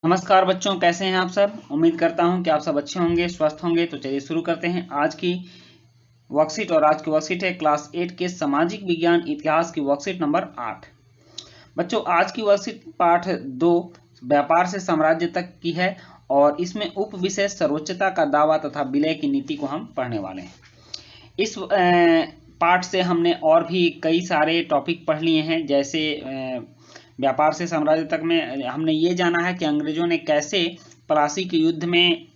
नमस्कार बच्चों, कैसे हैं आप सब। उम्मीद करता हूं कि आप सब अच्छे होंगे, स्वस्थ होंगे। तो चलिए शुरू करते हैं आज की वर्कशीट। और आज की वर्कशीट है क्लास 8 के सामाजिक विज्ञान इतिहास की वर्कशीट नंबर 8। बच्चों, आज की वर्कशीट पाठ 2 व्यापार से साम्राज्य तक की है और इसमें उप विषय सर्वोच्चता का दावा तथा विलय की नीति को हम पढ़ने वाले हैं। इस पाठ से हमने और भी कई सारे टॉपिक पढ़ लिए हैं, जैसे व्यापार से साम्राज्य तक में हमने ये जाना है कि अंग्रेजों ने कैसे प्लासी के युद्ध में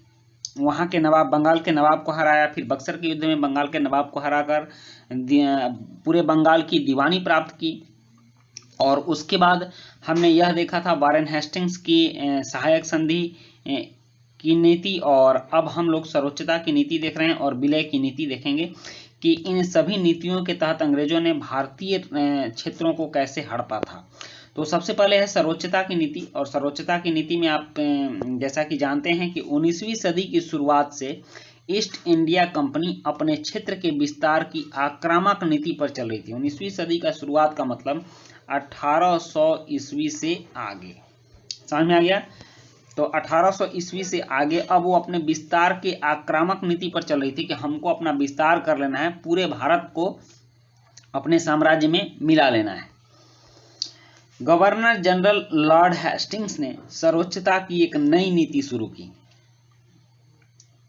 वहाँ के नवाब, बंगाल के नवाब को हराया, फिर बक्सर के युद्ध में बंगाल के नवाब को हराकर पूरे बंगाल की दीवानी प्राप्त की। और उसके बाद हमने यह देखा था वारेन हेस्टिंग्स की सहायक संधि की नीति। और अब हम लोग सर्वोच्चता की नीति देख रहे हैं और विलय की नीति देखेंगे कि इन सभी नीतियों के तहत अंग्रेजों ने भारतीय क्षेत्रों को कैसे हड़पा था। तो सबसे पहले है सर्वोच्चता की नीति। और सर्वोच्चता की नीति में आप जैसा कि जानते हैं कि 19वीं सदी की शुरुआत से ईस्ट इंडिया कंपनी अपने क्षेत्र के विस्तार की आक्रामक नीति पर चल रही थी। 19वीं सदी का शुरुआत का मतलब 1800 ईस्वी से आगे, समझ में आ गया। तो 1800 ईस्वी से आगे अब वो अपने विस्तार के आक्रामक नीति पर चल रही थी कि हमको अपना विस्तार कर लेना है, पूरे भारत को अपने साम्राज्य में मिला लेना है। गवर्नर जनरल लॉर्ड हेस्टिंग्स ने सर्वोच्चता की एक नई नीति शुरू की।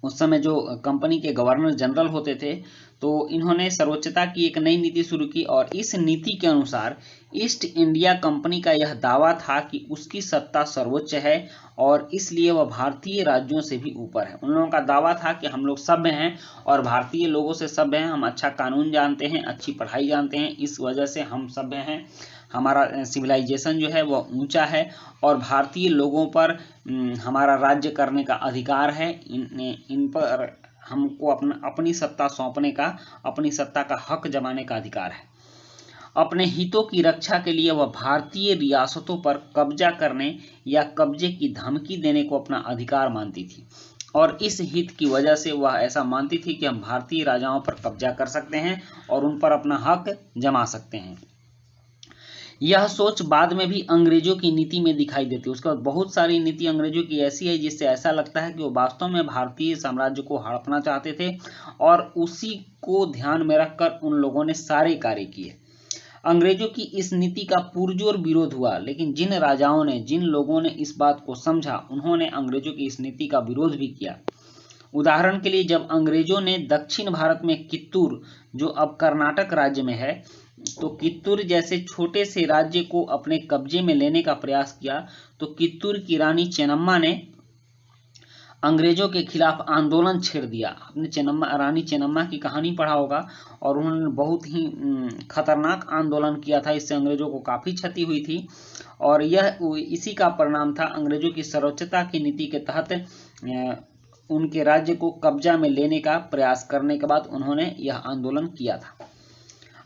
उस समय जो कंपनी के गवर्नर जनरल होते थे, तो इन्होंने सर्वोच्चता की एक नई नीति शुरू की। और इस नीति के अनुसार ईस्ट इंडिया कंपनी का यह दावा था कि उसकी सत्ता सर्वोच्च है और इसलिए वह भारतीय राज्यों से भी ऊपर है। उन लोगों का दावा था कि हम लोग सभ्य हैं और भारतीय लोगों से सभ्य हैं, हम अच्छा कानून जानते हैं, अच्छी पढ़ाई जानते हैं, इस वजह से हम सभ्य हैं, हमारा सिविलाइजेशन जो है वह ऊंचा है और भारतीय लोगों पर हमारा राज्य करने का अधिकार है। इन पर हमको अपनी सत्ता सौंपने का, अपनी सत्ता का हक जमाने का अधिकार है। अपने हितों की रक्षा के लिए वह भारतीय रियासतों पर कब्जा करने या कब्जे की धमकी देने को अपना अधिकार मानती थी। और इस हित की वजह से वह ऐसा मानती थी कि हम भारतीय राजाओं पर कब्जा कर सकते हैं और उन पर अपना हक जमा सकते हैं। यह सोच बाद में भी अंग्रेजों की नीति में दिखाई देती है। उसके बाद बहुत सारी नीति अंग्रेजों की ऐसी है जिससे ऐसा लगता है कि वो वास्तव में भारतीय साम्राज्य को हड़पना चाहते थे और उसी को ध्यान में रखकर उन लोगों ने सारे कार्य किए। अंग्रेजों की इस नीति का पुरजोर विरोध हुआ, लेकिन जिन राजाओं ने, जिन लोगों ने इस बात को समझा, उन्होंने अंग्रेजों की इस नीति का विरोध भी किया। उदाहरण के लिए जब अंग्रेजों ने दक्षिण भारत में कित्तूर, जो अब कर्नाटक राज्य में है, तो कित्तूर जैसे छोटे से राज्य को अपने कब्जे में लेने का प्रयास किया, तो कित्तूर की रानी चेन्नम्मा ने अंग्रेजों के खिलाफ आंदोलन छेड़ दिया। आपने रानी चेन्नम्मा की कहानी पढ़ा होगा और उन्होंने बहुत ही खतरनाक आंदोलन किया था, इससे अंग्रेजों को काफ़ी क्षति हुई थी। और यह इसी का परिणाम था। अंग्रेजों की सर्वोच्चता की नीति के तहत उनके राज्य को कब्जा में लेने का प्रयास करने के बाद उन्होंने यह आंदोलन किया था।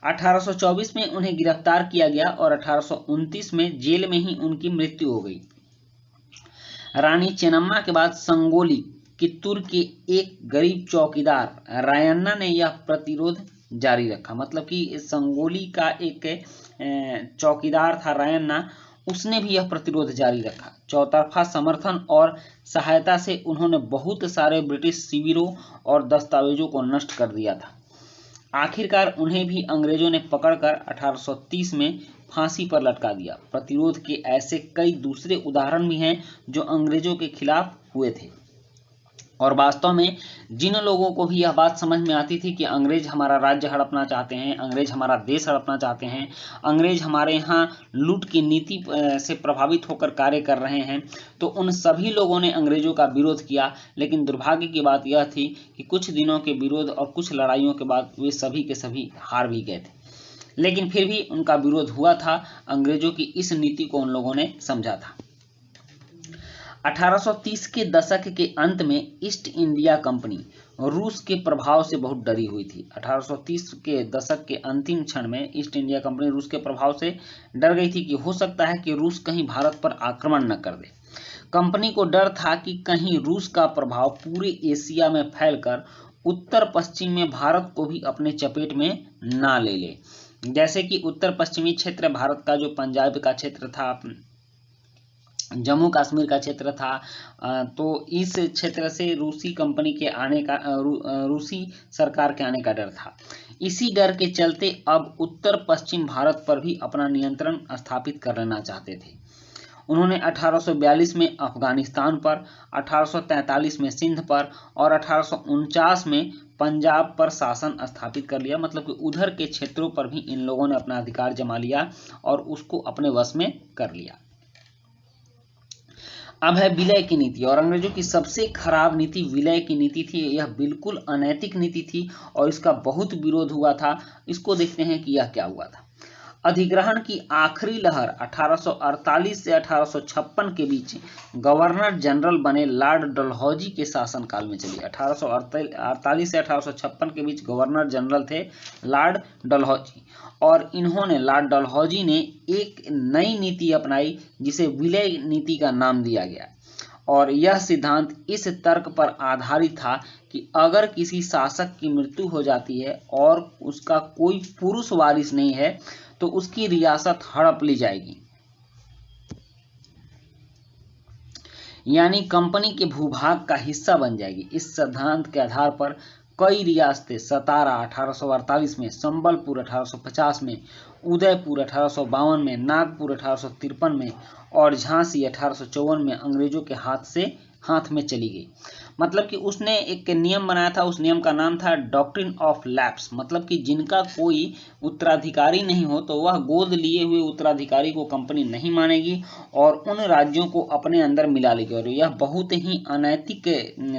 1824 में उन्हें गिरफ्तार किया गया और 1829 में जेल में ही उनकी मृत्यु हो गई। रानी चेन्नम्मा के बाद संगोली, कित्तूर के एक गरीब चौकीदार रायन्ना ने यह प्रतिरोध जारी रखा। मतलब कि संगोली का एक चौकीदार था रायन्ना, उसने भी यह प्रतिरोध जारी रखा। चौतरफा समर्थन और सहायता से उन्होंने बहुत सारे ब्रिटिश शिविरों और दस्तावेजों को नष्ट कर दिया था। आखिरकार उन्हें भी अंग्रेजों ने पकड़कर 1830 में फांसी पर लटका दिया। प्रतिरोध के ऐसे कई दूसरे उदाहरण भी हैं जो अंग्रेजों के खिलाफ हुए थे। और वास्तव में जिन लोगों को भी यह बात समझ में आती थी कि अंग्रेज हमारा राज्य हड़पना चाहते हैं, अंग्रेज हमारा देश हड़पना चाहते हैं, अंग्रेज हमारे यहाँ लूट की नीति से प्रभावित होकर कार्य कर रहे हैं, तो उन सभी लोगों ने अंग्रेजों का विरोध किया। लेकिन दुर्भाग्य की बात यह थी कि कुछ दिनों के विरोध और कुछ लड़ाइयों के बाद वे सभी के सभी हार भी गए थे। लेकिन फिर भी उनका विरोध हुआ था, अंग्रेजों की इस नीति को उन लोगों ने समझा था। 1830 के दशक के अंत में ईस्ट इंडिया कंपनी रूस के प्रभाव से बहुत डरी हुई थी। 1830 के दशक के अंतिम क्षण में ईस्ट इंडिया कंपनी रूस के प्रभाव से डर गई थी कि हो सकता है कि रूस कहीं भारत पर आक्रमण न कर दे। कंपनी को डर था कि कहीं रूस का प्रभाव पूरे एशिया में फैलकर उत्तर पश्चिम में भारत को भी अपने चपेट में ना ले ले। जैसे कि उत्तर पश्चिमी क्षेत्र भारत का जो पंजाब का क्षेत्र था, जम्मू कश्मीर का क्षेत्र था। तो इस क्षेत्र से रूसी कंपनी के आने का रूसी सरकार के आने का डर था। इसी डर के चलते अब उत्तर पश्चिम भारत पर भी अपना नियंत्रण स्थापित कर लेना चाहते थे। उन्होंने 1842 में अफगानिस्तान पर, 1843 में सिंध पर और 1849 में पंजाब पर शासन स्थापित कर लिया। मतलब कि उधर के क्षेत्रों पर भी इन लोगों ने अपना अधिकार जमा लिया और उसको अपने वश में कर लिया। अब है विलय की नीति, और अंग्रेजों की सबसे खराब नीति विलय की नीति थी। यह बिल्कुल अनैतिक नीति थी और इसका बहुत विरोध हुआ था। इसको देखते हैं कि यह क्या हुआ था। अधिग्रहण की आखिरी लहर 1848 से 1856 के बीच गवर्नर जनरल बने लॉर्ड डलहौजी के शासनकाल में चली। 1848 से 1856 के बीच गवर्नर जनरल थे लॉर्ड डलहौजी, और इन्होंने लॉर्ड डलहौजी ने एक नई नीति अपनाई जिसे विलय नीति का नाम दिया गया। और यह सिद्धांत इस तर्क पर आधारित था कि अगर किसी शासक की मृत्यु हो जाती है और उसका कोई पुरुष वारिस नहीं है तो उसकी रियासत हड़प ली जाएगी, यानी कंपनी के भूभाग का हिस्सा बन जाएगी। इस सिद्धांत के आधार पर कई रियासतें सतारा 1848 में, संबलपुर 1850 में, उदयपुर 1852 में, नागपुर 1853 में और झांसी 1854 में अंग्रेजों के हाथ में चली गई। मतलब कि उसने एक नियम बनाया था, उस नियम का नाम था डॉक्ट्रिन ऑफ लैप्स। मतलब कि जिनका कोई उत्तराधिकारी नहीं हो तो वह गोद लिए हुए उत्तराधिकारी को कंपनी नहीं मानेगी और उन राज्यों को अपने अंदर मिला लेगी। और यह बहुत ही अनैतिक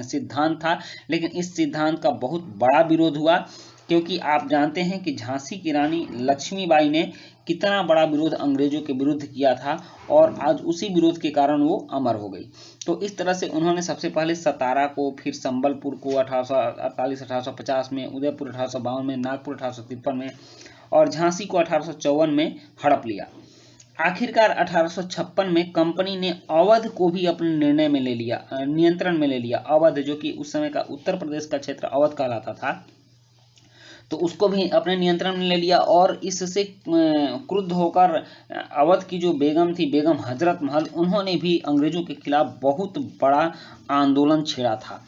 सिद्धांत था, लेकिन इस सिद्धांत का बहुत बड़ा विरोध हुआ, क्योंकि आप जानते हैं कि झांसी की रानी लक्ष्मीबाई ने कितना बड़ा विरोध अंग्रेजों के विरुद्ध किया था और आज उसी विरोध के कारण वो अमर हो गई। तो इस तरह से उन्होंने सबसे पहले सतारा को, फिर संबलपुर को 1848-1850 में, उदयपुर 1852 में, नागपुर 1853 में और झांसी को 1854 में हड़प लिया। आखिरकार 1856 में कंपनी ने अवध को भी अपने नियंत्रण में ले लिया। अवध, जो कि उस समय का उत्तर प्रदेश का क्षेत्र अवध कहलाता था, तो उसको भी अपने नियंत्रण में ले लिया। और इससे क्रुद्ध होकर अवध की जो बेगम थी, बेगम हजरत महल, उन्होंने भी अंग्रेजों के खिलाफ बहुत बड़ा आंदोलन छेड़ा था।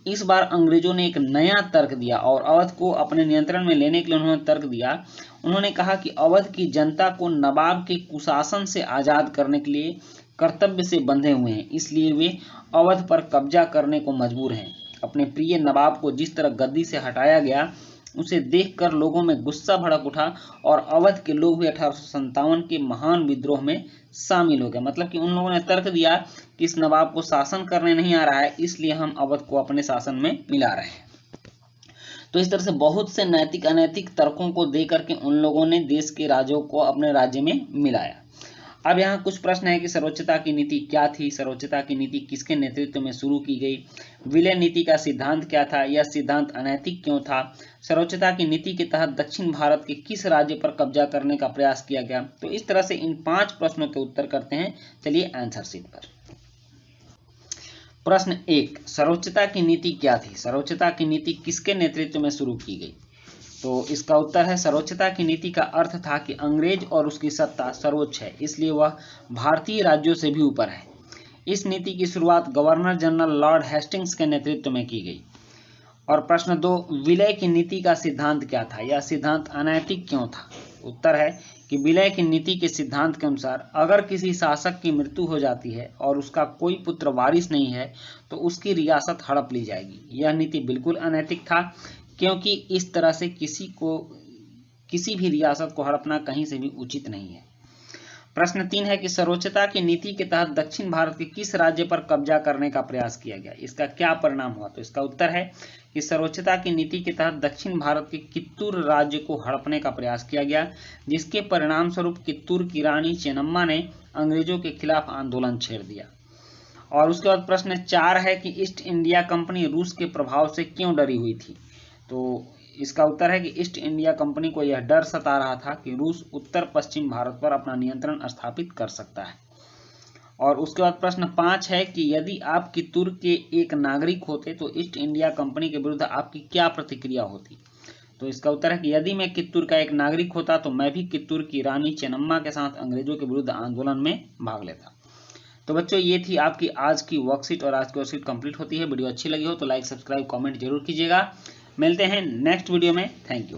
इस बार अंग्रेजों ने एक नया तर्क दिया और अवध को अपने नियंत्रण में लेने के लिए उन्होंने तर्क दिया। उन्होंने कहा कि अवध की जनता को नवाब के कुशासन से आजाद करने के लिए कर्तव्य से बंधे हुए हैं, इसलिए वे अवध पर कब्जा करने को मजबूर हैं। अपने प्रिय नवाब को जिस तरह गद्दी से हटाया गया, उसे देखकर लोगों में गुस्सा भड़क उठा और अवध के लोग भी 1857 के महान विद्रोह में शामिल हो गए। मतलब कि उन लोगों ने तर्क दिया कि इस नवाब को शासन करने नहीं आ रहा है, इसलिए हम अवध को अपने शासन में मिला रहे हैं। तो इस तरह से बहुत से नैतिक अनैतिक तर्कों को दे करके उन लोगों ने देश के राजों को अपने राज्य में मिलाया। अब यहाँ कुछ प्रश्न है कि सर्वोच्चता की नीति क्या थी, सर्वोच्चता की नीति किसके नेतृत्व में शुरू की गई, विलय नीति का सिद्धांत क्या था, यह सिद्धांत अनैतिक क्यों था, सर्वोच्चता की नीति के तहत दक्षिण भारत के किस राज्य पर कब्जा करने का प्रयास किया गया। तो इस तरह से इन 5 प्रश्नों के उत्तर करते हैं। चलिए आंसर शीट पर। प्रश्न 1, सर्वोच्चता की नीति क्या थी, सर्वोच्चता की नीति किसके नेतृत्व में शुरू की गई। तो इसका उत्तर है, सर्वोच्चता की नीति का अर्थ था कि अंग्रेज और उसकी सत्ता सर्वोच्च है, इसलिए वह भारतीय राज्यों से भी ऊपर है। इस नीति की शुरुआत गवर्नर जनरल लॉर्ड हेस्टिंग्स के नेतृत्व में की गई। और प्रश्न 2, विलय की नीति का सिद्धांत क्या था, यह सिद्धांत अनैतिक क्यों था। उत्तर है कि विलय की नीति के सिद्धांत के अनुसार अगर किसी शासक की मृत्यु हो जाती है और उसका कोई पुत्र वारिस नहीं है तो उसकी रियासत हड़प ली जाएगी। यह नीति बिल्कुल अनैतिक था, क्योंकि इस तरह से किसी भी रियासत को हड़पना कहीं से भी उचित नहीं है। प्रश्न 3 है कि सर्वोच्चता की नीति के तहत दक्षिण भारत के किस राज्य पर कब्जा करने का प्रयास किया गया, इसका क्या परिणाम हुआ। तो इसका उत्तर है कि सर्वोच्चता की नीति के तहत दक्षिण भारत के कित्तूर राज्य को हड़पने का प्रयास किया गया, जिसके परिणाम स्वरूप कित्तूर की रानी चेन्नम्मा ने अंग्रेजों के खिलाफ आंदोलन छेड़ दिया। और उसके बाद प्रश्न 4 है कि ईस्ट इंडिया कंपनी रूस के प्रभाव से क्यों डरी हुई थी। तो इसका उत्तर है कि ईस्ट इंडिया कंपनी को यह डर सता रहा था कि रूस उत्तर पश्चिम भारत पर अपना नियंत्रण स्थापित कर सकता है। और उसके बाद प्रश्न 5 है कि यदि आप कित्तूर के एक नागरिक होते तो ईस्ट इंडिया कंपनी के विरुद्ध आपकी क्या प्रतिक्रिया होती। तो इसका उत्तर है कि यदि मैं कित्तूर का एक नागरिक होता तो मैं भी कित्तूर की रानी चेन्नम्मा के साथ अंग्रेजों के विरुद्ध आंदोलन में भाग लेता। तो बच्चों ये थी आपकी आज की वर्कशीट और आज की वर्कशीट कंप्लीट होती है। वीडियो अच्छी लगी हो तो लाइक, सब्सक्राइब, कमेंट जरूर कीजिएगा। मिलते हैं नेक्स्ट वीडियो में। Thank you.